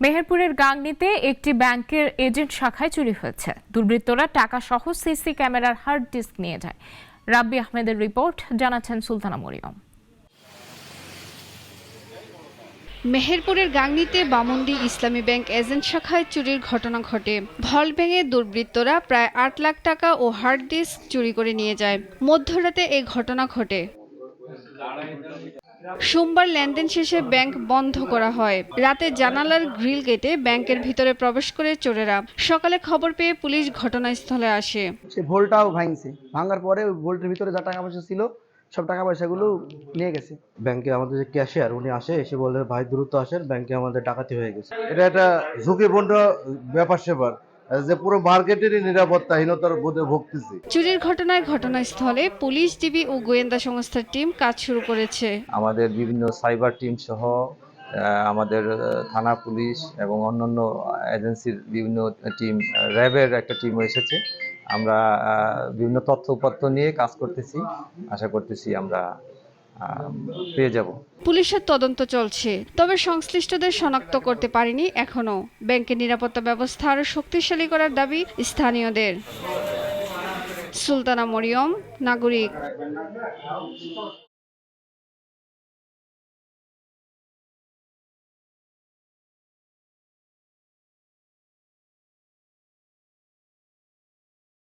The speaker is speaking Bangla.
মেহেরপুরের গাংনীতে একটি ব্যাংকের এজেন্ট শাখায় চুরি হয়েছে। দুর্বৃত্তরা টাকা সহ সিসি ক্যামেরার হার্ড ডিস্ক নিয়ে যায়। রাব্বি আহমেদের রিপোর্ট, জানাচ্ছেন সুলতানা মরিয়ম। মেহেরপুরের গাংনীতে বামন্দি ইসলামী ব্যাংক এজেন্ট শাখায় চুরির ঘটনা ঘটে। ভল ভেঙে দুর্বৃত্তরা প্রায় ৮ লাখ টাকা ও হার্ড ডিস্ক চুরি করে নিয়ে যায়। মধ্যরাতে এই ঘটনা ঘটে। সোমবার লেনদেন শেষে ব্যাংক বন্ধ করা হয়। রাতে জানালার গ্রিল কেটে ব্যাংকের ভিতরে প্রবেশ করে চোরেরা। সকালে খবর পেয়ে পুলিশ ঘটনাস্থলে আসে। সে ভোল্টটাও ভাঙছে, ভাঙার পরে ওই ভোল্টের ভিতরে যা টাকা পয়সা ছিল সব টাকা পয়সাগুলো নিয়ে গেছে। ব্যাংকে আমাদের যে ক্যাশিয়ার উনি এসে বলে, ভাই দ্রুত আসেন, ব্যাংকে আমাদের ডাকাতি হয়ে গেছে। এটা একটা ঝুঁকিপূর্ণ ব্যাপার সেবার, যে পুরো মার্কেটেরই নিরাপত্তাহীনতার বোধে ভুগতেছি। চুরির ঘটনায় ঘটনাস্থলে পুলিশ, ডিবি ও গোয়েন্দা সংস্থার টিম কাজ শুরু করেছে। আমাদের বিভিন্ন সাইবার টিম সহ আমাদের থানা পুলিশ এবং অন্যান্য এজেন্সির বিভিন্ন টিম, র্যাবের একটা টিমও এসেছে। আমরা বিভিন্ন তথ্য উপাত্ত নিয়ে কাজ করতেছি, আশা করতেছি আমরা পেয়ে যাব। পুলিশের তদন্ত চলছে, তবে সংশ্লিষ্টদের শনাক্ত করতে পারেনি এখনো। ব্যাংকের নিরাপত্তা ব্যবস্থা আরও শক্তিশালী করার দাবি স্থানীয়দের। সুলতানা মরিয়ম, নাগরিক।